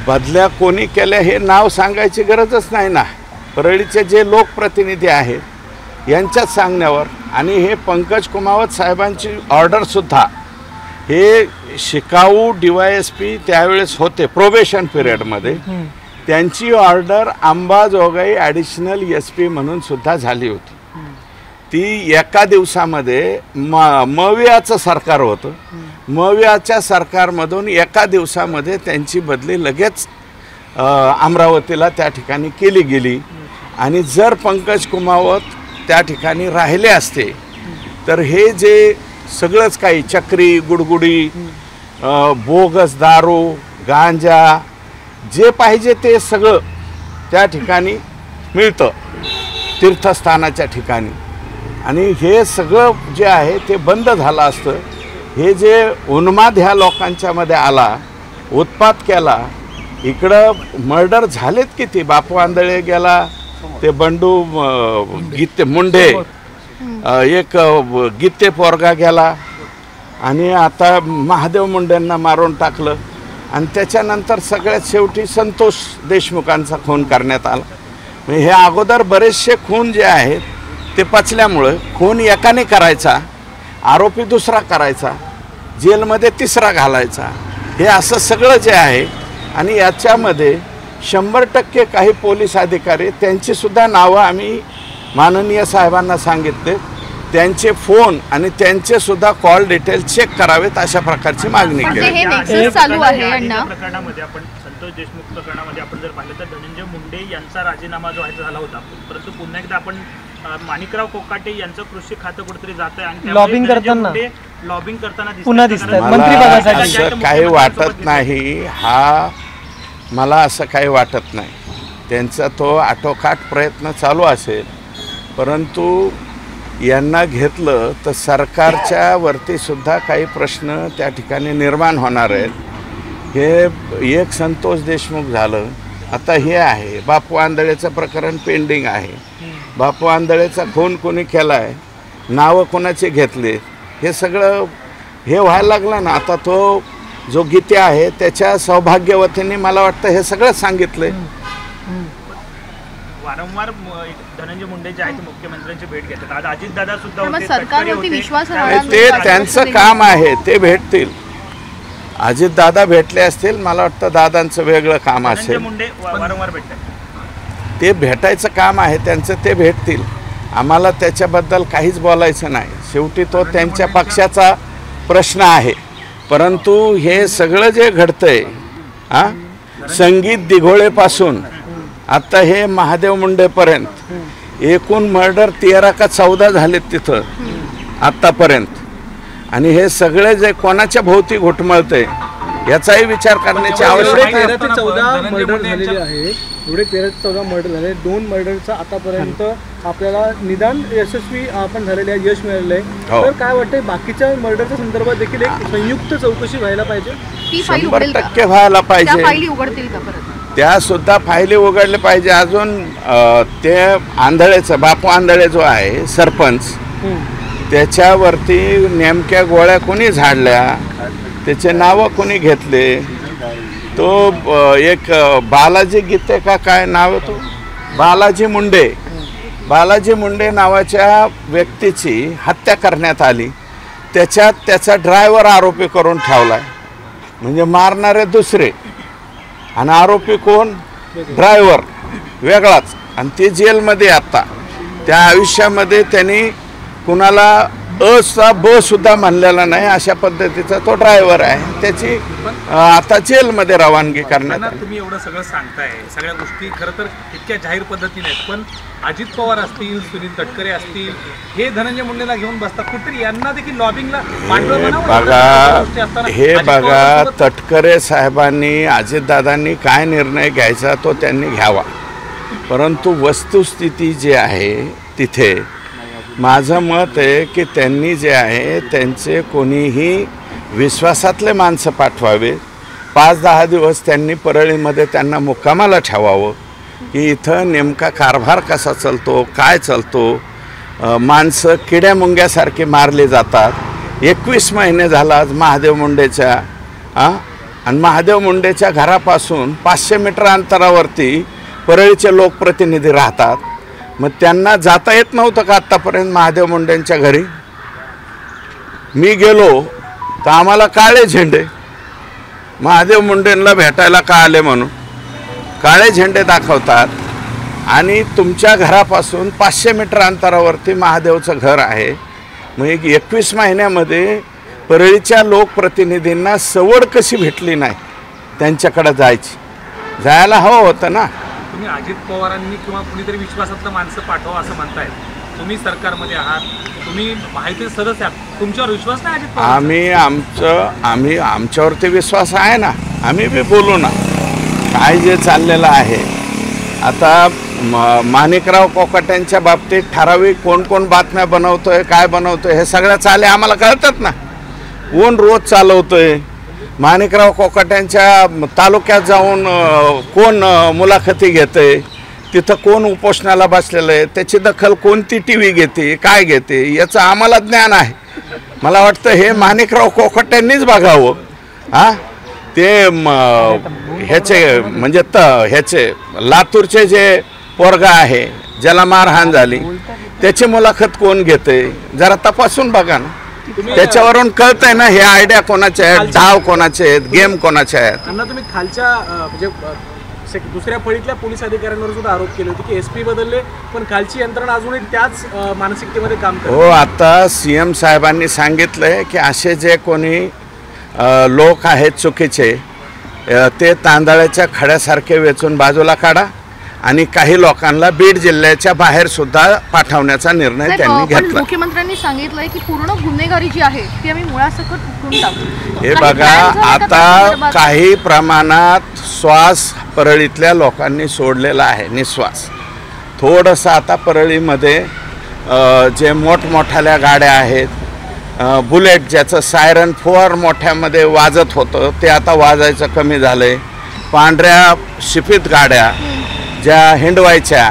बदल्या कोणी केल्या हे नाव सांगायची गरजच नाही ना. परळीचे जे लोकप्रतिनिधी आहेत यांच्याच सांगण्यावर, आणि हे पंकज कुमावत साहेबांची ऑर्डरसुद्धा, हे शिकाऊ DYSP त्यावेळेस होते प्रोबेशन पिरियडमध्ये, त्यांची ऑर्डर अंबाजोगाई ॲडिशनल SP म्हणून सुद्धा झाली होती. ती एका दिवसामध्ये मवियाचं सरकार होतं, मवियाच्या सरकारमधून एका दिवसामध्ये त्यांची बदली लगेच अमरावतीला त्या ठिकाणी केली गेली. आणि जर पंकज कुमावत त्या ठिकाणी राहिले असते तर हे जे सगळंच काही चक्री, गुडगुडी, बोगस दारू, गांजा, जे पाहिजे ते सगळं त्या ठिकाणी मिळतं तीर्थस्थानाच्या ठिकाणी. आणि हे सगळं जे आहे ते बंद झालं असतं. हे जे उन्माद ह्या लोकांच्यामध्ये आला, उत्पात केला, इकडं मर्डर झालेत किती. बापू आंधळे गेला, ते बंडू गीते मुंडे, एक गीते पोरगा गेला, आणि आता महादेव मुंडेंना मारून टाकलं. आणि त्याच्यानंतर सगळ्यात शेवटी संतोष देशमुखांचा खून करण्यात आला. म्हणजे हे अगोदर बरेचसे खून जे आहेत ते पचल्यामुळं खून एकाने करायचा, आरोपी दुसरा करायचा, जेलमध्ये तिसरा घालायचा, हे असं सगळं जे आहे. आणि याच्यामध्ये 100% काही पोलीस अधिकारी, त्यांचीसुद्धा नावं आम्ही माननीय साहेबांना सांगितले, त्यांचे फोन आणि त्यांचेसुद्धा कॉल डिटेल चेक करावेत, अशा प्रकारची मागणी केली. चालू आहे अण्णा प्रकरणामध्ये आपण संतोष देशमुख प्रकरणामध्ये आपण जर पाहिलं तर धनंजय मुंडे यांचा राजीनामा जो आहे तो झाला होता, परंतु पुन्हा एकदा आपण माणिकराव कोकाटे यांचं कृषी खातं कुठेतरी जात आहे आणि लॉबिंग करताना पुन्हा दिसतात मंत्रिपदासाठी. असं काही वाटत नाही, मला असं काही वाटत नाही. त्यांचा तो आटोकाट प्रयत्न चालू असेल, परंतु यांना घेतलं तर सरकारच्या वरतीसुद्धा काही प्रश्न त्या ठिकाणी निर्माण होणार आहेत. हे एक संतोष देशमुख झालं, आता हे आहे बापू आंधळेचं प्रकरण पेंडिंग आहे. बापू आंधळेचा खून कोणी केला आहे, नावं कोणाचे घेतले, हे सगळं हे व्हायला लागलं ना. आता तो जो गीते आहे त्याच्या सौभाग्यवतीने मला वाटतं हे सगळं सांगितलंय. वारंवार धनंजय मुंडे जे आहेत मुख्यमंत्र्यांची भेट घेतात. आज अजितदादा सुद्धा ते त्यांचं काम आहे, ते भेटतील. अजितदादा भेटले असतील, मला वाटतं दादांचं वेगळं काम असेल. मुंडे वारंवार भेटतात, ते भेटायचं काम आहे त्यांचं, ते भेटतील. आम्हाला त्याच्याबद्दल काहीच बोलायचं नाही. शेवटी तो त्यांच्या पक्षाचा प्रश्न आहे. परंतु हे सगळं जे घडतंय, संगीत दिघोळेपासून आता हे महादेव मुंडेपर्यंत एकूण मर्डर 13 का 14 झालेत तिथं आत्तापर्यंत. आणि हे सगळे जे कोणाच्या भोवती घुटमळतंय याचाही विचार करण्याची आवश्यकता आहे. 13 ते 14 मर्डर झालेले आहेत, एवढे 13 ते 14 मर्डर झाले. 2 मर्डरचं आतापर्यंत आपल्याला निदान यशस्वी आपण झालेले आहे, यश मिळालेलं आहे. तर काय वाटतंय बाकीच्या मर्डरच्या संदर्भात देखील एक संयुक्त चौकशी व्हायला पाहिजे. 100% व्हायला पाहिजे. त्या सुद्धा फायली उघडले पाहिजे. अजून ते आंधळेचं बापू आंधळे जो आहे सरपंच, त्याच्यावरती नेमक्या गोळ्या कोणी झाडल्या, त्याचे नावं कोणी घेतले, तो एक बालाजी गीते का काय नाव आहे, तो बालाजी मुंडे नावाच्या व्यक्तीची हत्या करण्यात आली. त्याच्यात त्याचा ड्रायव्हर आरोपी करून ठेवलाय. म्हणजे मारणारे दुसरे आणि आरोपी कोण, ड्रायव्हर वेगळाच. आणि ते जेलमध्ये आत्ता त्या आयुष्यामध्ये त्यांनी कुणाला ब सुद्धा म्हणलेला नाही, अशा पद्धतीचा तो ड्रायव्हर आहे. त्याची आता जेलमध्ये रवानगी करण्यात आली. तुम्ही एवढं सगळं सांगताय, सगळ्या गोष्टी खरं तर इतक्या जाहीर पद्धतीने आहेत, पण अजित पवार असतील, सुनील तटकरे असतील, हे धनंजय मुंडेला घेऊन बसतात. कुठेतरी यांना देखील लॉबिंगला बघा तटकरे साहेबांनी, अजितदादांनी काय निर्णय घ्यायचा तो त्यांनी घ्यावा. परंतु वस्तुस्थिती जी आहे तिथे माझं मत आहे की त्यांनी जे आहे त्यांचे कोणीही विश्वासातले माणसं पाठवावे. 5-10 दिवस त्यांनी परळीमध्ये त्यांना मुक्कामाला ठेवावं की इथं नेमका कारभार कसा चालतो, काय चालतो. माणसं किड्या मुंग्यासारखे मारले जातात. 21 महिने झाला आज महादेव मुंडेच्या आणि महादेव मुंडेच्या घरापासून 500 मीटर अंतरावरती परळीचे लोकप्रतिनिधी राहतात. मग त्यांना जाता येत नव्हतं का आत्तापर्यंत महादेव मुंडेंच्या घरी? मी गेलो तर आम्हाला काळे झेंडे, महादेव मुंडेंना भेटायला का आले म्हणून काळे झेंडे दाखवतात. आणि तुमच्या घरापासून 500 मीटर अंतरावरती महादेवचं घर आहे. मग 21 महिन्यामध्ये परळीच्या लोकप्रतिनिधींना सवड कशी भेटली नाही त्यांच्याकडे जायची? जायला हवं होतं ना. तुम्ही अजित पवारांनी किंवा कुणीतरी विश्वासातलं माणसं पाठवा असं म्हणताय. तुम्ही सरकारमध्ये आहात, तुम्ही माहिती सदस्य आहात, तुमच्यावर विश्वास नाही अजित पवार? आमच्यावरती विश्वास आहे ना. आम्ही बी बोलू ना काय जे चाललेलं आहे. आता माणिकराव कोकाटेंच्या बाबतीत ठराविक कोण कोण बातम्या बनवतोय, काय बनवतोय, हे सगळ्या चाले आम्हाला कळतात ना. कोण रोज चालवतोय, माणिकराव कोकाटेंच्या तालुक्यात जाऊन कोण मुलाखती घेते, तिथं कोण उपोषणाला बसलेलं आहे, त्याची दखल कोणती TV घेते, काय घेते, याचं आम्हाला ज्ञान आहे. मला वाटतं हे माणिकराव कोकाटेंनीच बघावं. हां, ते ह्याचे म्हणजे ह्याचे लातूरचे जे पोरगा आहे ज्याला मारहाण झाली त्याची मुलाखत कोण घेते, जरा तपासून बघा ना. त्याच्यावरून कळतंय ना हे आयडिया कोणाचे आहेत, डाव कोणाचे आहेत, गेम कोणाचे आहेत. अण्णा, तुम्ही खालच्या म्हणजे दुसऱ्या फळीतल्या पोलीस अधिकाऱ्यांवर सुद्धा आरोप केले होते की SP बदलले पण खालची यंत्रणा अजूनही त्याच मानसिकतेमध्ये काम करते. हो, आता CM साहेबांनी सांगितलंय की असे जे कोणी लोक आहेत चुकीचे ते तांदळाच्या खड्यासारखे वेचून बाजूला काढा आणि काही लोकांना बीड जिल्ह्याच्या बाहेर सुद्धा पाठवण्याचा निर्णय त्यांनी घेतला. मुख्यमंत्र्यांनी सांगितलंय की पूर्ण गुन्हेगारी जी आहे ती आम्ही मुळासकट उकळून टाकू. हे बघा, आता काही प्रमाणात श्वास परळीतल्या लोकांनी सोडलेला आहे, निश्वास. थोडंसं आता परळीमध्ये जे मोठमोठ्याल्या गाड्या आहेत, बुलेट ज्याचं सायरन फोर मोठ्यामध्ये वाजत होतं ते आता वाजायचं कमी झालं आहे. पांढऱ्या शिफीत गाड्या ज्या हिंडवायच्या,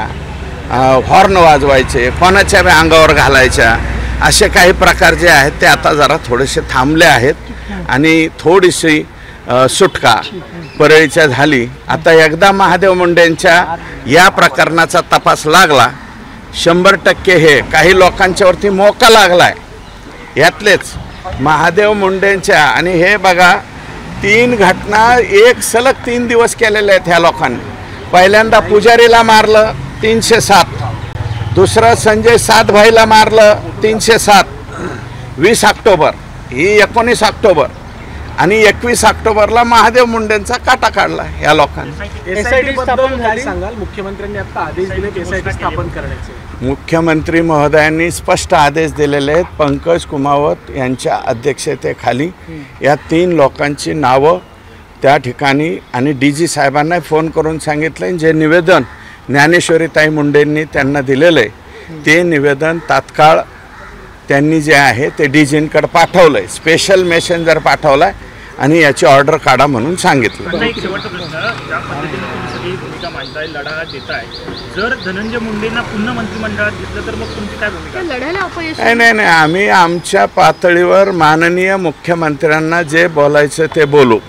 हॉर्न वाजवायचे, कोणाच्या बी अंगावर घालायच्या, असे काही प्रकार जे आहेत ते आता जरा थोडेसे थांबले आहेत आणि थोडीशी सुटका परळीच्या झाली. आता एकदा महादेव मुंडेंच्या या प्रकरणाचा तपास लागला 100% हे काही लोकांच्यावरती मोका लागला आहे. यातलेच महादेव मुंडेंच्या आणि हे बघा 3 घटना एक सलग 3 दिवस केलेल्या आहेत ह्या लोकांनी. पहिल्यांदा पुजारीला मारलं 307, दुसरं संजय सातभाईला मारलं 307 20 ऑक्टोबर, ही 19 ऑक्टोबर आणि 21 ऑक्टोबरला महादेव मुंडेंचा काटा काढला या लोकांनी. SIT स्थापन झाली सांगाल, मुख्यमंत्र्यांनी आता आदेश दिले SIT स्थापन करण्याचे. मुख्यमंत्री महोदयांनी स्पष्ट आदेश दिलेले आहेत. पंकज कुमावत यांच्या अध्यक्षतेखाली या 3 लोकांची नावं त्या ठिकाणी आणि DG साहेबांना फोन करून सांगितलं. जे निवेदन ज्ञानेश्वरीताई मुंडेंनी त्यांना दिलेलं आहे ते निवेदन तात्काळ त्यांनी जे आहे ते DGंकडे पाठवलं आहे, स्पेशल मेसेंजर पाठवला आहे आणि याची ऑर्डर काढा म्हणून सांगितलं. एक शेवटचा प्रश्न, ज्या पद्धतीने तुम्ही सगळी भूमिका मांडताय, लढा देताय, जर धनंजय मुंडेंना पुन्हा मंत्रिमंडळात घेतलं तर मग तुमची काय भूमिका? लढायला अपयश नाही, आम्ही आमच्या पातळीवर माननीय मुख्यमंत्र्यांना जे बोलायचं ते बोलू.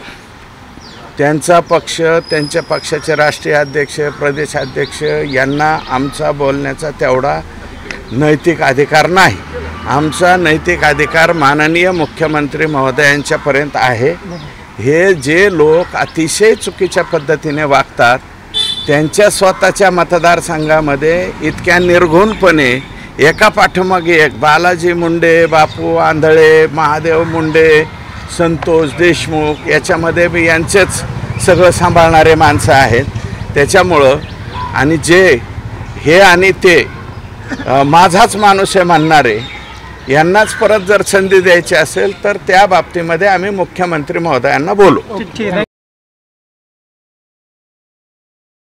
त्यांचा पक्ष, त्यांच्या पक्षाचे राष्ट्रीय अध्यक्ष, प्रदेशाध्यक्ष यांना आमचा बोलण्याचा तेवढा नैतिक अधिकार नाही. आमचा नैतिक अधिकार माननीय मुख्यमंत्री महोदयांच्यापर्यंत आहे. हे जे लोक अतिशय चुकीच्या पद्धतीने वागतात त्यांच्या स्वतःच्या मतदारसंघामध्ये इतक्या निर्घुणपणे एका पाठोमागे एक बालाजी मुंडे, बापू आंधळे, महादेव मुंडे, संतोष देशमुख याच्यामध्ये बी यांचेच सगळं सांभाळणारे माणसं आहेत. त्याच्यामुळं आणि जे हे आणि ते माझाच माणूस आहे म्हणणारे यांनाच परत जर संधी द्यायची असेल तर त्या बाबतीमध्ये आम्ही मुख्यमंत्री महोदयांना बोलू.